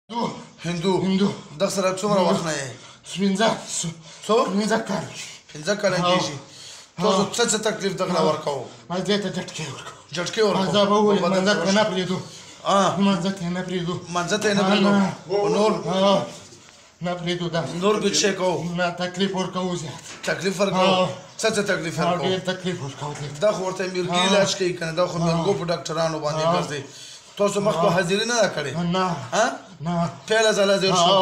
هندو د سره څومره وخت نه یې؟ څو؟ 15 کاله کېږي. تاسو څه تکلیف دغله ورکوو؟ ما دې ته جټکې ورکوو. جټکې ورکوو؟ زه به ووایم منځه ته نه پرېږدو. منځه ته یې نه پرېږدو. منځه ته یې نه پرېږدو. نور؟ نه پرېږدو. نور بل شی کوو؟ نه تکلیف ورکوو زیات. تکلیف ورکوو؟ څه تکلیف ورکوو؟ ډېر تکلیف ورکوو. دا خو ورته میرګي علاج کوي که نه؟ دا خو میرګو په ډاکټرانو باندې ګرځي. تاسو مخکې حاضري نه ده کړې؟ نه. پیله ځله زیر شو.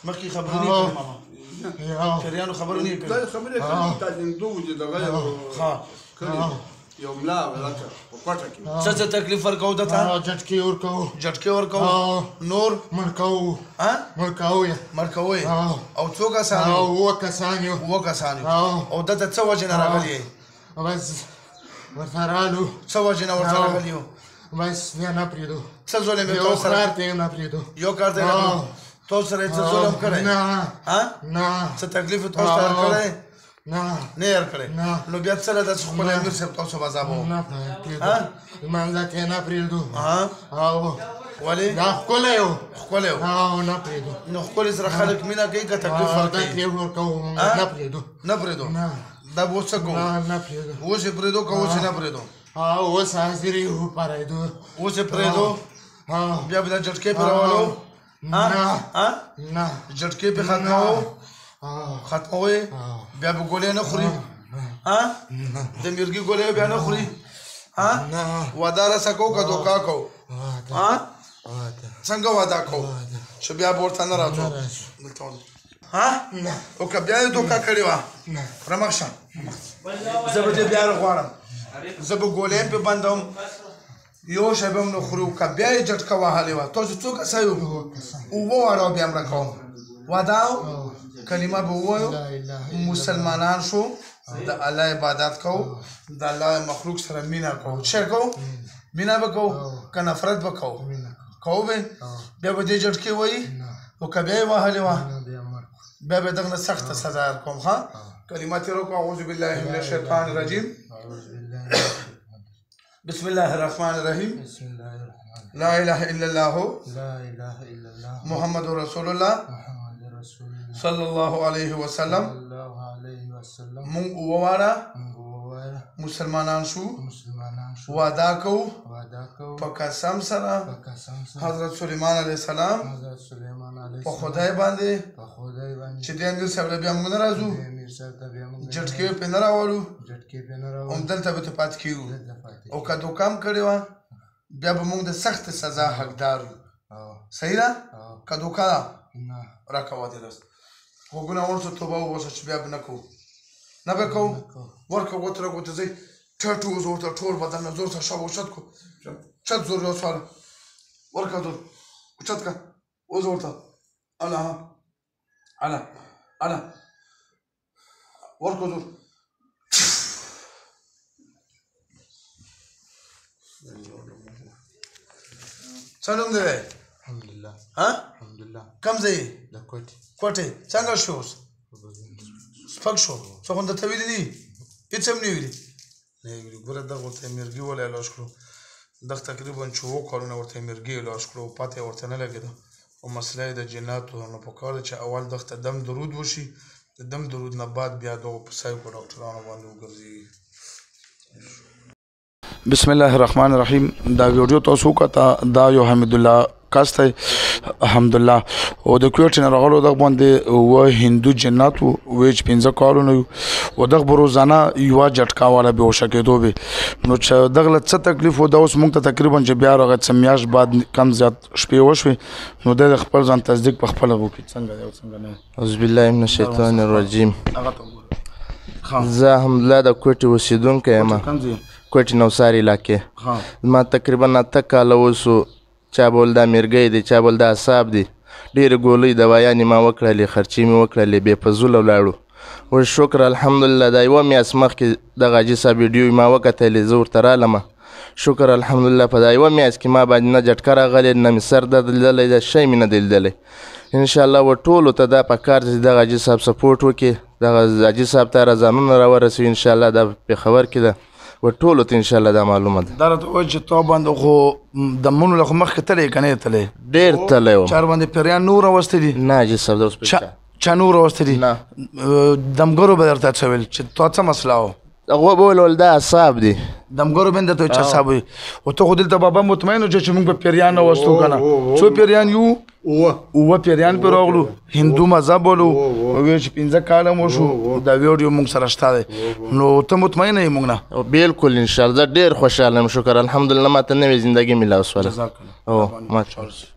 مخکې خبرې نه کړې ماما؟ پیریانو خبرې نه کړې؟ دا خبرې کړې تا هندو و چې دغه کړې یو ملا ولکه په کوټه کې څه تکلیف ورکوو ده ته؟ جټکې ورکوو. جټکې ورکوو. نور؟ مړ کوو. مړ کوو یې. او څو کسان یو؟ 7 کسان یو. 7 کسان یو. او دلته څه وجې نه راغلي یې؟ بس ورته رالو. څه وجې نه ورته راغلي یو؟ بس بیا نه پرېږدو. څه ظلم یې یو کار ته یې نه پرېږدو. یو کار ته یې نه پرېږدو. تاسو سره یې څه ظلم کړی؟ نه. څه تکلیف یې تاسو ته هېر کړی؟ نه یې هېر کړی. نو بیا څه ده چې خپل امیر صاحب تاسو به عذابوو؟ نه پرېږدو. لمانځه ته یې نه پرېږدو. ولې؟ دا ښکلی و. ښکلی و. نه پرېږدو. نو ښکلي سره خلک مینه کوي که تکلیف ورکوي؟ تکلیف ورکوو. نه پرېږدو. نه پرېږدو. دا به اوس څه کوو؟ نه پرېږدو. اوس یې پرېږدو که اوس یې نه پرېږدو؟ اوس حاضر یو پرېږدو. اوس یې پرېږدو؟ بیا به دا جټکې پرې راولو؟ نه. جټکې پرې ختموو یې؟ بیا به ګولۍ نه خوري؟ د میرګي ګولۍ بیا نه خوري؟ وعده راسه کوو که دوکا کوو؟ څنګه وعده کوو چې بیا به ورته نه راځو؟ او که بیا یې دوکا کړې وه رمخ شه زه به دې بیا غواړم. زه به ګولۍ هم پرې بندوم یو شی به هم نه خورو. که بیا یې جټکه وهلې وه تاسو څو کسه یو؟ 7 واړه بیا مړه کوم. وعده کلمه به ووایو مسلمانان شو د الله عبادت کوو د الله مخلوق سره مینه کوو. څه کوو؟ مینه به کوو که نفرت به کوو؟ کوو به بیا به دې جټکې وایي او که بیا یې وهلې وه بیا به دغه نه سخته سزا ورکوم. ښه کلمه تېره کړو. اعوذ بالله من الشیطان الرجیم. بسم الله الرحمن الرحیم. لا اله الا الله محمد رسول الله صلی الله علیه وسلم. مونږ وواړه مسلمانان شو وعده کوو په قسم سره حضرت سلیمان علیه السلام په خدای باندې چې دې امیر صاحب له بیا موږ نه راځو جټکې پرې نه راولو همدلته به ترې پاتې کېږو. او که دوکه هم کړې وه بیا به موږ د سختې سزا حقدار یو. صحیح ده؟ که دوکه ده راکوه دې رس غوږونه ورسه توبه وباسه چې بیا به نه کوو. نه به کوو. ورکه وتره ګوته ځئ ټټ ووځه ورته ټول بدن نه زور ته شا اوچت کړو. چت زور یو سوال ورکه زور اوچت کړه وځه ورته اله ورکه زور. څه نوم دی؟ الحمدلله. کوم ځای یې؟ کوټې. څنګه شو اوس؟ سپک شو؟ څه خو درته ویلي دي؟ هېڅ هم نه ویلي؟ نه یې ویلي. ګوره دغه ورته یې میرګي والا علاج کړو. دغه تقریبا 4 کالونه ورته یې میرګي علاج کړو پته یې ورته نه لګېده. او مسله یې د جناتو نو پکار ده چې اول دغه ته دم درود وشي. د دم درود نه بعد بیا دغو په سایکو ډاکټرانو باندې وګرځېږي. بسم الله الرحمن الرحیم. دا ویډیو تاسو وکړه دا یو حمدالله کس دی الحمدلله او د کوټې نه راغلو دغه باندې و هندو جنات و ویج 15 کالونه یو او دغه به روزانه یوه جټکا والا بېهوشه کېدو به نو چې دغه له څه تکلیف و دا اوس موږ ته تقریبا چې بیا راغی څه میاشت بعد کم زیات شپې وشوې نو دی د خپل ځان تصدیق په خپله وکړي څنګه دی او څنګه نه. اعوذ بالله من الشیطان الرجیم. زه الحمدلله د کوټې اوسېدونکی یم کوټې نوسار علاقې. زما تقریبا 8 کاله اوسو. چا بول دا میرګی دی چا بول دا اصاب دی. ډېرې ګولۍ دوايانې ما وکړلې خرچې مې وکړلې بې فضوله ولاړو. اوس شکر الحمدلله دا یوه میاشت مخکې دغه حاجي صاحب ویډیو ما وکتلې زه ورته رالمه شکر الحمدلله په دا یوه میاشت کې ما باندې نه جټکه راغلې نه مې سر درد لیدلی دا شی مې نه دی لیدلی. انشاءالله و ټولو ته دا پکار دی چې دغه حاجي صاحب سپورټ وکړي دغه حاجي صاحب ته رضانونه راورسوي. انشاءالله دا پېښور کې ده و ټولو ته انشاءالله دا معلومه ده دا راته ووایه چې تا باندې خو دمونو له خو مخکې تلی که نه یې تلی ډېر تلی وم چار باندې پیریان نور راوستی دي نه حاجي صاحب دا اوس چا نور راوستی دي نه دمګرو به درته څه ویل چې تا څه مسله وه هغه به ویل دا اصحاب دي دمګرو به درته چا صاحب وي او ته خو دلته بابا مطمئن چې موږ به پیریان راوستو که نه څو پیریان یو اوه پیریان پې راغلو هندو مذهب ولو وویل چې 15 کاله مو شو دا ویډیو موږ سره شته دی نو ته مطمئنه یې موږ نه بالکل انشاءالله زه ډېر خوشحاله یم شکر الحمدلله ما ته نوې زندګي میلاو سوله او ماشاءالله